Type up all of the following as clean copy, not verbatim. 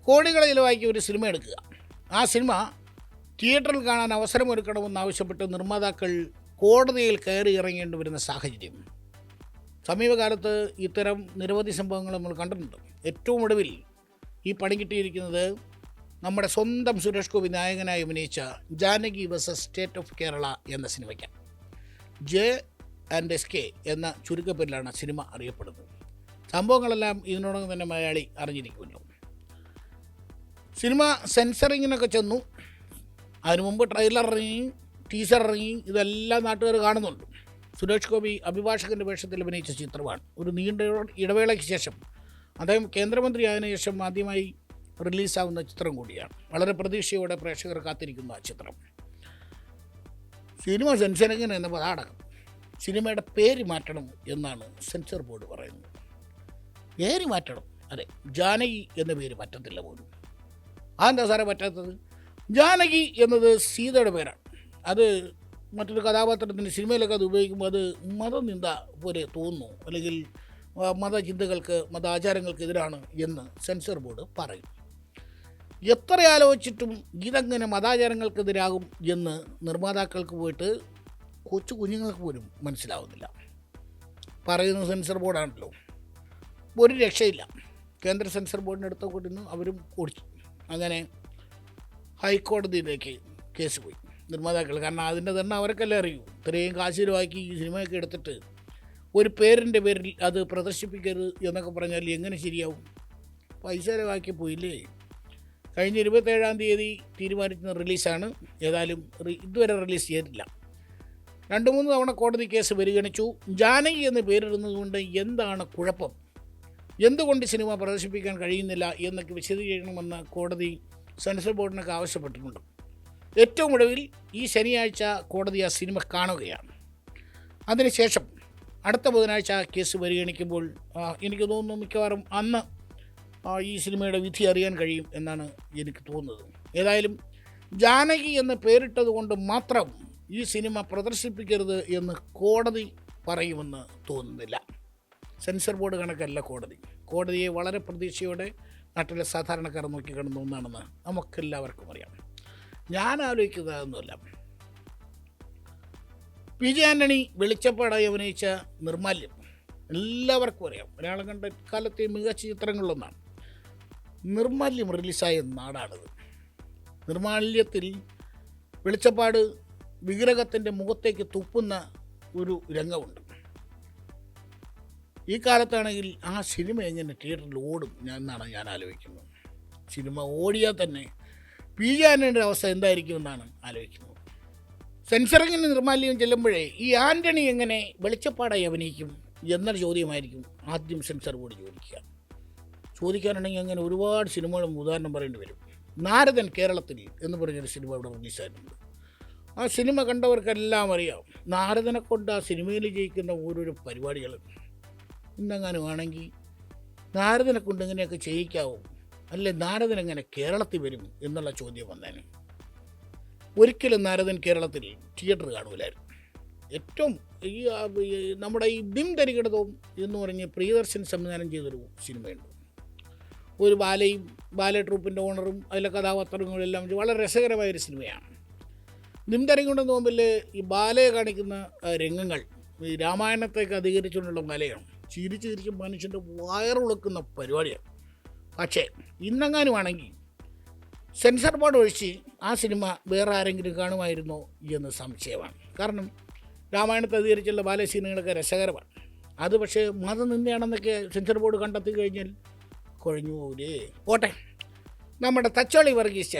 കോടികൾ ചിലവാക്കി ഒരു സിനിമ എടുക്കുക. ആ സിനിമ തിയേറ്ററിൽ കാണാൻ അവസരമൊരുക്കണമെന്നാവശ്യപ്പെട്ട് നിർമ്മാതാക്കൾ കോടതിയിൽ കയറി ഇറങ്ങേണ്ടി വരുന്ന സാഹചര്യം സമീപകാലത്ത് ഇത്തരം നിരവധി സംഭവങ്ങൾ നമ്മൾ കണ്ടിട്ടുണ്ട്. ഏറ്റവും ഒടുവിൽ ഈ പണി കിട്ടിയിരിക്കുന്നത് നമ്മുടെ സ്വന്തം സുരേഷ് ഗോപി നായകനായി അഭിനയിച്ച Janaki versus state of Kerala എന്ന സിനിമയ്ക്കാണ്. J&SK എന്ന ചുരുക്കപ്പേരിലാണ് സിനിമ അറിയപ്പെടുന്നത്. സംഭവങ്ങളെല്ലാം ഇതിനോടകം തന്നെ മലയാളി അറിഞ്ഞിരിക്കുമല്ലോ. സിനിമ സെൻസറിങ്ങിനൊക്കെ ചെന്നു. അതിനു മുമ്പ് ട്രെയിലർ ഇറങ്ങി, ടീസർ ഇറങ്ങി, ഇതെല്ലാം നാട്ടുകാർ കാണുന്നുണ്ട്. സുരേഷ് ഗോപി അഭിഭാഷകൻ്റെ വേഷത്തിൽ അഭിനയിച്ച ചിത്രമാണ്. ഒരു നീണ്ട ഇടവേളയ്ക്ക് ശേഷം, അദ്ദേഹം കേന്ദ്രമന്ത്രിയായതിനു ശേഷം ആദ്യമായി റിലീസാവുന്ന ചിത്രം കൂടിയാണ്. വളരെ പ്രതീക്ഷയോടെ പ്രേക്ഷകർ കാത്തിരിക്കുന്ന ആ ചിത്രം. സിനിമ സെൻസറിങ്ങിന് എന്ന പതാടകം സിനിമയുടെ പേര് മാറ്റണം എന്നാണ് സെൻസർ ബോർഡ് പറയുന്നത്. പേര് മാറ്റണം, അതെ, ജാനകി എന്ന പേര് പറ്റത്തില്ല പോലും. അതെന്താ സാറേ പറ്റാത്തത്? ജാനകി എന്നത് സീതയുടെ പേരാണ്. അത് മറ്റൊരു കഥാപാത്രത്തിൻ്റെ സിനിമയിലൊക്കെ അത് ഉപയോഗിക്കുമ്പോൾ അത് മതനിന്ദ പോലെ തോന്നുന്നു, അല്ലെങ്കിൽ മതചിന്തകൾക്ക്, മതാചാരങ്ങൾക്ക് എതിരാണ് എന്ന് സെൻസർ ബോർഡ് പറയും. എത്ര ആലോചിച്ചിട്ടും ഇതെങ്ങനെ മതാചാരങ്ങൾക്കെതിരാകും എന്ന് നിർമ്മാതാക്കൾക്ക് പോയിട്ട് കൊച്ചു കുഞ്ഞുങ്ങൾക്ക് പോലും മനസ്സിലാവുന്നില്ല. പറയുന്ന സെൻസർ ബോർഡാണല്ലോ, ഒരു രക്ഷയില്ല. കേന്ദ്ര സെൻസർ ബോർഡിൻ്റെ അടുത്ത കൂട്ടിന്ന് അവരും ഓടിച്ചു. അങ്ങനെ ഹൈക്കോടതിയിലേക്ക് കേസ് പോയി നിർമ്മാതാക്കൾ. കാരണം അതിൻ്റെ തന്നെ അവർക്കല്ലേ അറിയൂ. ഇത്രയും കാശ് ചിലവാക്കി ഈ സിനിമയൊക്കെ എടുത്തിട്ട് ഒരു പേരിൻ്റെ പേരിൽ അത് പ്രദർശിപ്പിക്കരുത് എന്നൊക്കെ പറഞ്ഞാൽ എങ്ങനെ ശരിയാവും? പൈസ ചിലവാക്കി പോയില്ലേ. കഴിഞ്ഞ 27-ാം തീയതി തീരുമാനിക്കുന്ന റിലീസാണ്. ഏതായാലും ഇതുവരെ റിലീസ് ചെയ്തിട്ടില്ല. 2-3 തവണ കോടതി കേസ് പരിഗണിച്ചു. ജാനകി എന്ന് പേരിടുന്നത് കൊണ്ട് എന്താണ് കുഴപ്പം, എന്തുകൊണ്ട് സിനിമ പ്രദർശിപ്പിക്കാൻ കഴിയുന്നില്ല എന്നൊക്കെ വിശദീകരിക്കണമെന്ന് കോടതി സെൻസർ ബോർഡിനൊക്കെ ആവശ്യപ്പെട്ടിട്ടുണ്ട്. ഏറ്റവും ഒടുവിൽ ഈ ശനിയാഴ്ച കോടതി ആ സിനിമ കാണുകയാണ്. അതിനുശേഷം അടുത്ത ബുധനാഴ്ച കേസ് പരിഗണിക്കുമ്പോൾ എനിക്ക് തോന്നുന്നു മിക്കവാറും അന്ന് ഈ സിനിമയുടെ വിധി അറിയാൻ കഴിയും എന്നാണ് എനിക്ക് തോന്നുന്നത്. ഏതായാലും ജാനകി എന്ന് പേരിട്ടത് കൊണ്ട് മാത്രം ഈ സിനിമ പ്രദർശിപ്പിക്കരുത് എന്ന് കോടതി പറയുമെന്ന് തോന്നുന്നില്ല. സെൻസർ ബോർഡ് കണക്കല്ല കോടതി. കോടതിയെ വളരെ പ്രതീക്ഷയോടെ നാട്ടിലെ സാധാരണക്കാർ നോക്കിക്കാണുന്ന ഒന്നാണെന്ന് നമുക്കെല്ലാവർക്കും അറിയാം. ഞാൻ ആലോചിക്കുന്നതൊന്നുമല്ല. PJ ആൻ്റണി വെളിച്ചപ്പാടായി അഭിനയിച്ച നിർമാല്യം എല്ലാവർക്കും അറിയാം. മലയാളം കണ്ട കാലത്തെ മികച്ച ചിത്രങ്ങളിലൊന്നാണ്. നിർമാല്യം റിലീസായ നാടാണിത്. നിർമാല്യത്തിൽ വെളിച്ചപ്പാട് വിഗ്രഹത്തിൻ്റെ മുഖത്തേക്ക് തുപ്പുന്ന ഒരു രംഗമുണ്ട്. ഈ കാലത്താണെങ്കിൽ ആ സിനിമ എങ്ങനെ തിയേറ്ററിൽ ഓടും എന്നാണ് ഞാൻ ആലോചിക്കുന്നത്. സിനിമ ഓടിയാൽ തന്നെ PJ ആൻ്റണിയുടെ അവസ്ഥ എന്തായിരിക്കുമെന്നാണ് ആലോചിക്കുന്നത്. സെൻസറിങ്ങിന് നിർമാല്യം ചെല്ലുമ്പോഴേ ഈ ആൻ്റണി എങ്ങനെ വെളിച്ചപ്പാടായി അഭിനയിക്കും എന്നൊരു ചോദ്യമായിരിക്കും ആദ്യം സെൻസർ ബോർഡ് ചോദിക്കാനുണ്ടെങ്കിൽ അങ്ങനെ ഒരുപാട് സിനിമകളും ഉദാഹരണം പറയേണ്ടി വരും. നാരദൻ കേരളത്തിൽ എന്ന് പറഞ്ഞൊരു സിനിമ ഇവിടെ റിലീസായിട്ടുണ്ട്. ആ സിനിമ കണ്ടവർക്കെല്ലാം അറിയാം. നാരദനെ കൊണ്ട് ആ സിനിമയിൽ ജയിക്കുന്ന ഓരോരോ പരിപാടികൾ ഇന്നെങ്ങാനും ആണെങ്കിൽ നാരദനെ കൊണ്ട് ഇങ്ങനെയൊക്കെ ചെയ്യിക്കാവും, അല്ലെ നാരദൻ എങ്ങനെ കേരളത്തിൽ വരും എന്നുള്ള ചോദ്യം വന്നേനെ. ഒരിക്കലും നാരദൻ കേരളത്തിൽ തിയേറ്റർ കാണൂലായിരുന്നു. ഏറ്റവും നമ്മുടെ ഈ ദിം തരികിടതവും എന്ന് പറഞ്ഞ് പ്രിയദർശൻ സംവിധാനം ചെയ്തൊരു സിനിമയുണ്ട്. ഒരു ബാലെ ട്രൂപ്പിൻ്റെ ഓണറും അതിലെ കഥാപാത്രങ്ങളും എല്ലാം വളരെ രസകരമായൊരു സിനിമയാണ്. ദിം തരികിടന്ന് മുമ്പിൽ ഈ ബാലയെ കാണിക്കുന്ന രംഗങ്ങൾ ഈ രാമായണത്തേക്ക് അധികരിച്ചുകൊണ്ടുള്ള ബാലയാണ്. ചിരിച്ച് മനുഷ്യൻ്റെ വയറുളക്കുന്ന പരിപാടിയാണ്. പക്ഷേ ഇന്നെങ്ങാനും ആണെങ്കിൽ സെൻസർ ബോർഡ് ഒഴിച്ച് ആ സിനിമ വേറെ ആരെങ്കിലും കാണുമായിരുന്നോ എന്ന് സംശയമാണ്. കാരണം രാമായണത്തെ അധികരിച്ചുള്ള ബാലസീനുകളൊക്കെ രസകരമാണ്. അത് പക്ഷേ മതനിന്ദയാണെന്നൊക്കെ സെൻസർ ബോർഡ് കണ്ടെത്തി കഴിഞ്ഞാൽ കുഴഞ്ഞു പോകൂലേ. പോട്ടെ, നമ്മുടെ തച്ചോളി വർഗീസ്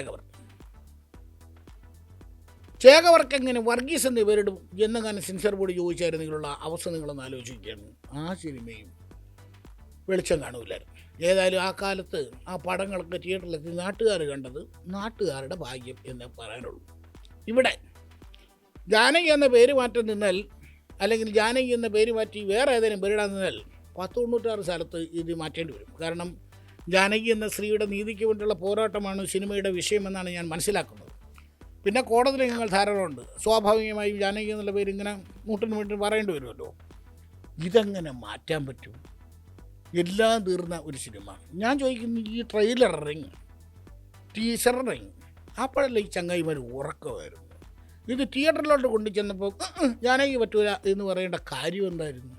ചേകവർക്ക് എങ്ങനെ വർഗീസ് എന്ന് പേരിടും എന്നെങ്ങനെ സെൻസർ ബോർഡ് ചോദിച്ചായിരുന്നെങ്കിലുള്ള അവസ്ഥ നിങ്ങളൊന്ന് ആലോചിക്കുകയാണ്. ആ സിനിമയും വെളിച്ചം കാണൂലായിരുന്നു. ഏതായാലും ആ കാലത്ത് ആ പടങ്ങളൊക്കെ തിയേറ്ററിലെത്തി നാട്ടുകാർ കണ്ടത് നാട്ടുകാരുടെ ഭാഗ്യം എന്നേ പറയാനുള്ളൂ. ഇവിടെ ജാനകി എന്ന പേര് മാറ്റം നിന്നാൽ, അല്ലെങ്കിൽ ജാനകി എന്ന പേര് മാറ്റി വേറെ ഏതെങ്കിലും പേരിടാൻ നിന്നാൽ 96 സ്ഥലത്ത് ഇത് മാറ്റേണ്ടി വരും. കാരണം ജാനകി എന്ന സ്ത്രീയുടെ നീതിക്ക് വേണ്ടിയുള്ള പോരാട്ടമാണ് സിനിമയുടെ വിഷയമെന്നാണ് ഞാൻ മനസ്സിലാക്കുന്നത്. പിന്നെ കോടതി രംഗങ്ങൾ ധാരാളമുണ്ട്. സ്വാഭാവികമായും ജാനകി എന്നുള്ള പേര് ഇങ്ങനെ മുട്ടിന് പറയേണ്ടി വരുമല്ലോ. ഇതെങ്ങനെ മാറ്റാൻ പറ്റും? എല്ലാം തീർന്ന ഒരു സിനിമ. ഞാൻ ചോദിക്കുന്നു, ഈ ട്രെയിലർ ഇറങ്ങി ടീച്ചറിറങ്ങി. അപ്പോഴല്ലേ ഈ ചങ്ങായിമാർ ഉറക്കമായിരുന്നു. ഇത് തിയേറ്ററിലോട്ട് കൊണ്ടു ചെന്നപ്പോൾ ജാനകി പറ്റൂല എന്ന് പറയേണ്ട കാര്യം എന്തായിരുന്നു?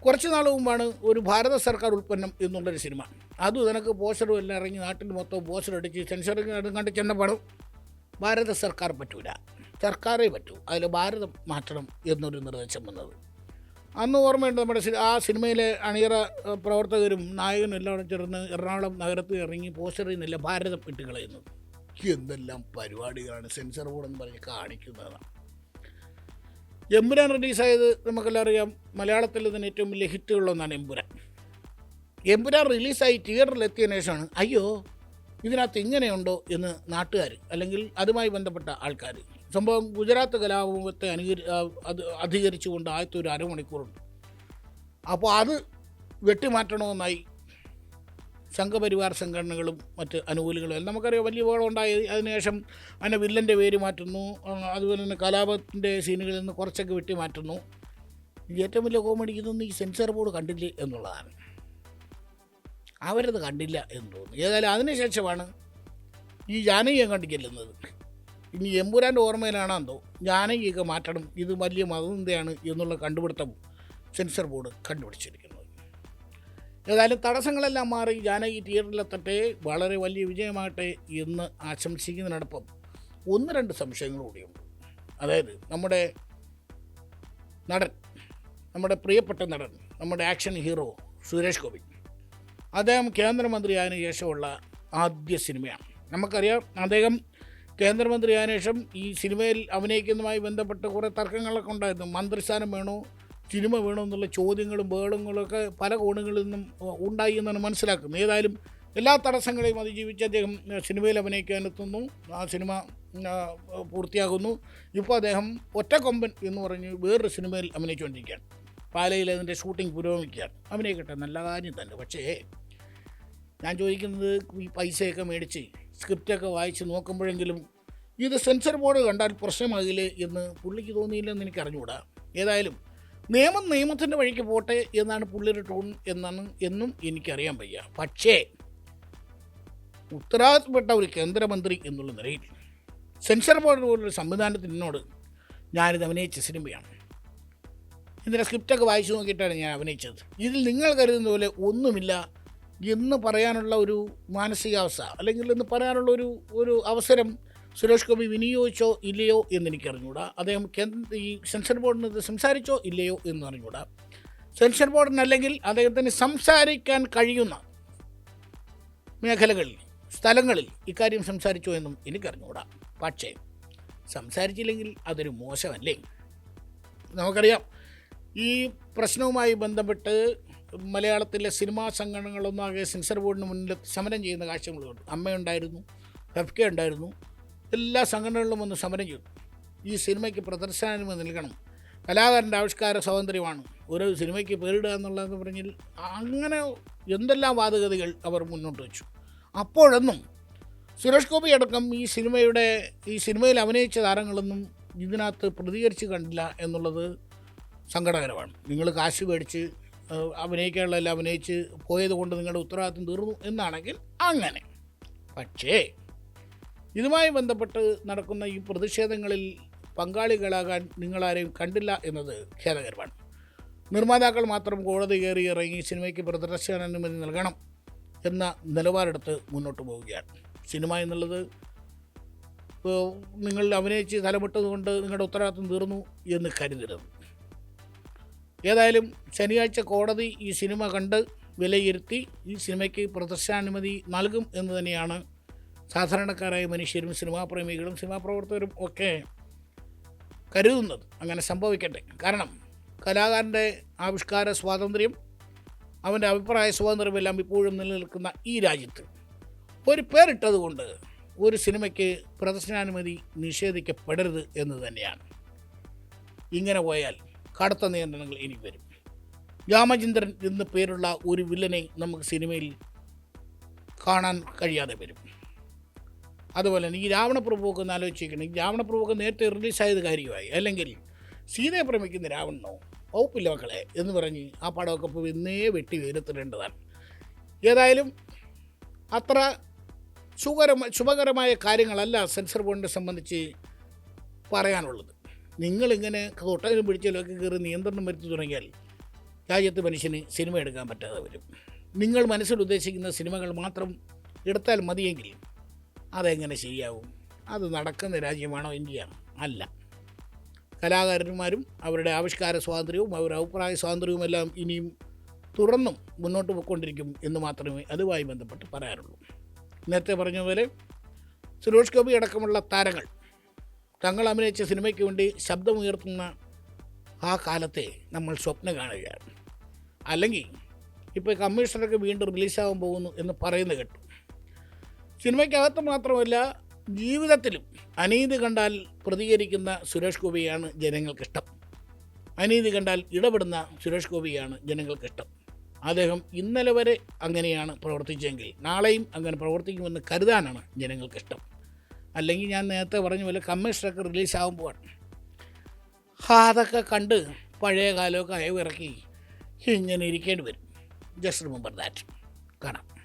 കുറച്ച് നാൾ മുമ്പാണ് ഒരു ഭാരത സർക്കാർ ഉൽപ്പന്നം എന്നുള്ളൊരു സിനിമ, അതും ഇതിനൊക്കെ പോസ്റ്ററും എല്ലാം ഇറങ്ങി നാട്ടിൽ മൊത്തം പോസ്റ്റർ അടിച്ച് സെൻസറിങ് കണ്ട് ചെന്നപ്പോഴും ഭാരത സർക്കാർ പറ്റൂല, സർക്കാരേ പറ്റൂ, അതിൽ ഭാരതം മാറ്റണം എന്നൊരു നിർദ്ദേശം വന്നത്. അന്ന് ഓർമ്മയുണ്ട്, നമ്മുടെ ആ സിനിമയിലെ അണിയറ പ്രവർത്തകരും നായകനും എല്ലാം ചേർന്ന് എറണാകുളം നഗരത്തിൽ ഇറങ്ങി പോസ്റ്ററിൽ നിന്നല്ല ഭാരതം ഇട്ട് കളയുന്നത്. എന്തെല്ലാം പരിപാടികളാണ് സെൻസർ ബോർഡെന്ന് പറഞ്ഞ് കാണിക്കുന്നതാണ്. എമ്പുരാൻ റിലീസായത് നമുക്കെല്ലാം അറിയാം, മലയാളത്തിൽ തന്നെ ഏറ്റവും വലിയ ഹിറ്റുകളിലൊന്നാണ് എമ്പുരാൻ. എമ്പുരാൻ റിലീസായി തിയേറ്ററിലെത്തിയതിനു ശേഷമാണ് അയ്യോ ഇതിനകത്ത് ഇങ്ങനെയുണ്ടോ എന്ന് നാട്ടുകാർ അല്ലെങ്കിൽ അതുമായി ബന്ധപ്പെട്ട ആൾക്കാർ. സംഭവം ഗുജറാത്ത് കലാപത്തെ അധികരിച്ചുകൊണ്ട് ആദ്യത്തെ ഒരു അരമണിക്കൂറുണ്ട്. അപ്പോൾ അത് വെട്ടിമാറ്റണമെന്നായി സംഘപരിവാർ സംഘടനകളും മറ്റ് അനുകൂലികളും എല്ലാം നമുക്കറിയാം. വലിയ ബഹളം ഉണ്ടായി. അതിനുശേഷം അതിനെ വില്ലൻ്റെ പേര് മാറ്റുന്നു, അതുപോലെ തന്നെ കലാപത്തിൻ്റെ സീനുകളിൽ നിന്ന് കുറച്ചൊക്കെ വെട്ടി മാറ്റുന്നു. ഏറ്റവും വലിയ കോമഡി ഇതൊന്നും ഈ സെൻസർ ബോർഡ് കണ്ടില്ലേ എന്നുള്ളതാണ്. അവരത് കണ്ടില്ല എന്ന് തോന്നുന്നു. ഏതായാലും അതിനുശേഷമാണ് ഈ ജാനകിയെ കണ്ടു ചെല്ലുന്നത്. ഇനി എമ്പുരാൻ്റെ ഓർമ്മയിലാണെന്തോ ജാനകിയൊക്കെ മാറ്റണം, ഇത് വലിയ മതനിന്ദയാണ് എന്നുള്ള കണ്ടുപിടുത്തം സെൻസർ ബോർഡ് കണ്ടുപിടിച്ചിരിക്കുന്നത്. ഏതായാലും തടസ്സങ്ങളെല്ലാം മാറി ജാനകി തിയേറ്ററിലെത്തട്ടെ, വളരെ വലിയ വിജയമാകട്ടെ എന്ന് ആശംസിക്കുന്നതിനോടൊപ്പം 1-2 സംശയങ്ങൾ കൂടിയുണ്ട്. അതായത് നമ്മുടെ നടൻ, നമ്മുടെ പ്രിയപ്പെട്ട നടൻ, നമ്മുടെ ആക്ഷൻ ഹീറോ സുരേഷ് ഗോപി, അദ്ദേഹം കേന്ദ്രമന്ത്രിയായതിനു ശേഷമുള്ള ആദ്യ സിനിമയാണ്. നമുക്കറിയാം, അദ്ദേഹം കേന്ദ്രമന്ത്രിയായതിനു ശേഷം ഈ സിനിമയിൽ അഭിനയിക്കുന്നതുമായി ബന്ധപ്പെട്ട് കുറേ തർക്കങ്ങളൊക്കെ ഉണ്ടായിരുന്നു. മന്ത്രിസ്ഥാനം വേണോ, സിനിമ വേണോ എന്നുള്ള ചോദ്യങ്ങളും ബഹളങ്ങളൊക്കെ പല കോണുകളിൽ നിന്നും ഉണ്ടായി എന്നാണ് മനസ്സിലാക്കുന്നത്. ഏതായാലും എല്ലാ തടസ്സങ്ങളെയും അതിജീവിച്ച് അദ്ദേഹം സിനിമയിൽ അഭിനയിക്കാനെത്തുന്നു. ആ സിനിമ പൂർത്തിയാകുന്നു. ഇപ്പോൾ അദ്ദേഹം ഒറ്റക്കൊമ്പൻ എന്ന് പറഞ്ഞ് വേറൊരു സിനിമയിൽ അഭിനയിച്ചുകൊണ്ടിരിക്കുകയാണ്. പാലയിൽ അതിൻ്റെ ഷൂട്ടിംഗ് പുരോഗമിക്കുകയാണ്. അഭിനയിക്കട്ടെ, നല്ല കാര്യം തന്നെ. പക്ഷേ ഞാൻ ചോദിക്കുന്നത്, ഈ പൈസയൊക്കെ മേടിച്ച് സ്ക്രിപ്റ്റൊക്കെ വായിച്ച് നോക്കുമ്പോഴെങ്കിലും ഇത് സെൻസർ ബോർഡ് കണ്ടാൽ പ്രശ്നമാകില്ലേ എന്ന് പുള്ളിക്ക് തോന്നിയില്ലെന്ന് എനിക്ക് അറിഞ്ഞുകൂടാ. ഏതായാലും നിയമത്തിൻ്റെ വഴിക്ക് പോട്ടെ എന്നാണ് പുള്ളിയുടെ ടോൺ എന്നും എനിക്കറിയാൻ വയ്യ. പക്ഷേ ഉത്തരവാദിത്തപ്പെട്ട ഒരു കേന്ദ്രമന്ത്രി എന്നുള്ള നിലയിൽ സെൻസർ ബോർഡ് പോലൊരു സംവിധാനത്തിനോട് ഞാനിത് അഭിനയിച്ച സിനിമയാണ്, ഇതിൻ്റെ സ്ക്രിപ്റ്റൊക്കെ വായിച്ചു നോക്കിയിട്ടാണ് ഞാൻ അഭിനയിച്ചത്, ഇതിൽ നിങ്ങൾ കരുതുന്ന പോലെ ഒന്നുമില്ല എന്ന് പറയാനുള്ള ഒരു മാനസികാവസ്ഥ അല്ലെങ്കിൽ എന്ന് പറയാനുള്ള ഒരു അവസരം സുരേഷ് ഗോപി വിനിയോഗിച്ചോ ഇല്ലയോ എന്നെനിക്കറിഞ്ഞൂടാ. അദ്ദേഹം ഈ സെൻസർ ബോർഡിന് സംസാരിച്ചോ ഇല്ലയോ എന്ന് അറിഞ്ഞൂടാ. സെൻസർ ബോർഡിനല്ലെങ്കിൽ അദ്ദേഹത്തിന് സംസാരിക്കാൻ കഴിയുന്ന മേഖലകളിൽ, സ്ഥലങ്ങളിൽ ഇക്കാര്യം സംസാരിച്ചോ എന്നും എനിക്കറിഞ്ഞൂടാ. പക്ഷേ സംസാരിച്ചില്ലെങ്കിൽ അതൊരു മോശമല്ലേ? നമുക്കറിയാം, ഈ പ്രശ്നവുമായി ബന്ധപ്പെട്ട് മലയാളത്തിലെ സിനിമാ സംഘടനകളൊന്നാകെ സെൻസർ ബോർഡിന് മുന്നിൽ സമരം ചെയ്യുന്ന കാഴ്ചകളുണ്ട്. അമ്മയുണ്ടായിരുന്നു, FK ഉണ്ടായിരുന്നു, എല്ലാ സംഘടനകളിലും ഒന്ന് സമരം ചെയ്തു. ഈ സിനിമയ്ക്ക് പ്രദർശനാനുമതി നൽകണം, കലാകാരൻ്റെ ആവിഷ്കാര സ്വാതന്ത്ര്യമാണ്, ഒരു സിനിമയ്ക്ക് പേരിടുക എന്നുള്ളതെന്ന് പറഞ്ഞാൽ അങ്ങനെ എന്തെല്ലാം വാദഗതികൾ അവർ മുന്നോട്ട് വെച്ചു. അപ്പോഴൊന്നും സുരേഷ് ഗോപി അടക്കം ഈ സിനിമയിൽ അഭിനയിച്ച താരങ്ങളൊന്നും ഇതിനകത്ത് പ്രതികരിച്ച് കണ്ടില്ല എന്നുള്ളത് സങ്കടകരമാണ്. നിങ്ങൾ കാശ് മേടിച്ച് അഭിനയിക്കാനുള്ളതെല്ലാം അഭിനയിച്ച് പോയത് കൊണ്ട് നിങ്ങളുടെ ഉത്തരവാദിത്വം തീർന്നു എന്നാണെങ്കിൽ അങ്ങനെ. പക്ഷേ ഇതുമായി ബന്ധപ്പെട്ട് നടക്കുന്ന ഈ പ്രതിഷേധങ്ങളിൽ പങ്കാളികളാകാൻ നിങ്ങളാരെയും കണ്ടില്ല എന്നത് ഖേദകരമാണ്. നിർമ്മാതാക്കൾ മാത്രം കോടതി കയറി ഇറങ്ങി സിനിമയ്ക്ക് പ്രദർശനാനുമതി നൽകണം എന്ന നിലപാടെടുത്ത് മുന്നോട്ട് പോവുകയാണ്. സിനിമ എന്നുള്ളത് നിങ്ങൾ അഭിനയിച്ച് തലമുട്ടതുകൊണ്ട് നിങ്ങളുടെ ഉത്തരവാദിത്വം തീർന്നു എന്ന് കരുതരുത്. ഏതായാലും ശനിയാഴ്ച കോടതി ഈ സിനിമ കണ്ട് വിലയിരുത്തി ഈ സിനിമയ്ക്ക് പ്രദർശനാനുമതി നൽകും എന്ന് തന്നെയാണ് സാധാരണക്കാരായ മനുഷ്യരും സിനിമാ പ്രേമികളും സിനിമാ പ്രവർത്തകരും ഒക്കെ കരുതുന്നത്. അങ്ങനെ സംഭവിക്കട്ടെ. കാരണം കലാകാരൻ്റെ ആവിഷ്കാര സ്വാതന്ത്ര്യം, അവൻ്റെ അഭിപ്രായ സ്വാതന്ത്ര്യമെല്ലാം ഇപ്പോഴും നിലനിൽക്കുന്ന ഈ രാജ്യത്ത് ഒരു പേരിട്ടതുകൊണ്ട് ഒരു സിനിമയ്ക്ക് പ്രദർശനാനുമതി നിഷേധിക്കപ്പെടരുത് എന്ന് തന്നെയാണ്. ഇങ്ങനെ പോയാൽ കടുത്ത നിയന്ത്രണങ്ങൾ ഇനി വരും. രാമചന്ദ്രൻ എന്ന പേരുള്ള ഒരു വില്ലനെ നമുക്ക് സിനിമയിൽ കാണാൻ കഴിയാതെ വരും. അതുപോലെ തന്നെ ഈ രാവണപ്രഭുവൊക്കെ ഒന്ന് ആലോചിക്കണം. ഈ രാവണപ്രഭുവൊക്കെ നേരത്തെ റിലീസായത് കാര്യമായി, അല്ലെങ്കിൽ സീതയെ പ്രമിക്കുന്ന രാവണനോ വകുപ്പില്ല മക്കളെ എന്ന് പറഞ്ഞ് ആ പടമൊക്കെ ഇപ്പോൾ ഇന്നേ വെട്ടി വേരത്തിടേണ്ടതാണ്. ഏതായാലും അത്ര ശുഭകരമായ കാര്യങ്ങളല്ല സെൻസർ ബോർഡിനെ സംബന്ധിച്ച് പറയാനുള്ളത്. നിങ്ങളിങ്ങനെ തൊട്ടതിനും പിടിച്ചതിലൊക്കെ കയറി നിയന്ത്രണം വരുത്തി തുടങ്ങിയാൽ രാജ്യത്ത് മനുഷ്യന് സിനിമ എടുക്കാൻ പറ്റാതെ വരും. നിങ്ങൾ മനസ്സിൽ ഉദ്ദേശിക്കുന്ന സിനിമകൾ മാത്രം എടുത്താൽ മതിയെങ്കിൽ അതെങ്ങനെ ശരിയാവും? അത് നടക്കുന്ന രാജ്യമാണോ ഇന്ത്യ? അല്ല. കലാകാരന്മാരും അവരുടെ ആവിഷ്കാര സ്വാതന്ത്ര്യവും അവരുടെ അഭിപ്രായ സ്വാതന്ത്ര്യവും എല്ലാം ഇനിയും തുടർന്നും മുന്നോട്ട് പോയിക്കൊണ്ടിരിക്കും എന്ന് മാത്രമേ അതുമായി ബന്ധപ്പെട്ട് പറയാനുള്ളൂ. നേരത്തെ പറഞ്ഞതുപോലെ സുരേഷ് ഗോപി അടക്കമുള്ള താരങ്ങൾ തങ്ങൾ അഭിനയിച്ച സിനിമയ്ക്ക് വേണ്ടി ശബ്ദമുയർത്തുന്ന ആ കാലത്തെ നമ്മൾ സ്വപ്നം കാണുകയാണ്. അല്ലെങ്കിൽ ഇപ്പോൾ കമ്മീഷണറൊക്കെ വീണ്ടും റിലീസാകാൻ പോകുന്നു എന്ന് പറയുന്നത് കേട്ടു. സിനിമയ്ക്കകത്ത് മാത്രമല്ല, ജീവിതത്തിലും അനീതി കണ്ടാൽ പ്രതികരിക്കുന്ന സുരേഷ് ഗോപിയാണ് ജനങ്ങൾക്കിഷ്ടം. അനീതി കണ്ടാൽ ഇടപെടുന്ന സുരേഷ് ഗോപിയാണ് ജനങ്ങൾക്കിഷ്ടം. അദ്ദേഹം ഇന്നലെ വരെ അങ്ങനെയാണ് പ്രവർത്തിച്ചെങ്കിൽ നാളെയും അങ്ങനെ പ്രവർത്തിക്കുമെന്ന് കരുതാനാണ് ജനങ്ങൾക്കിഷ്ടം. അല്ലെങ്കിൽ ഞാൻ നേരത്തെ പറഞ്ഞ പോലെ കമ്മീഷണറൊക്കെ റിലീസാകുമ്പോഴാണ് അതൊക്കെ കണ്ട് പഴയ കാലമൊക്കെ അയവിറക്കി ഇങ്ങനെ ഇരിക്കേണ്ടി വരും. Just remember that. കാണാം.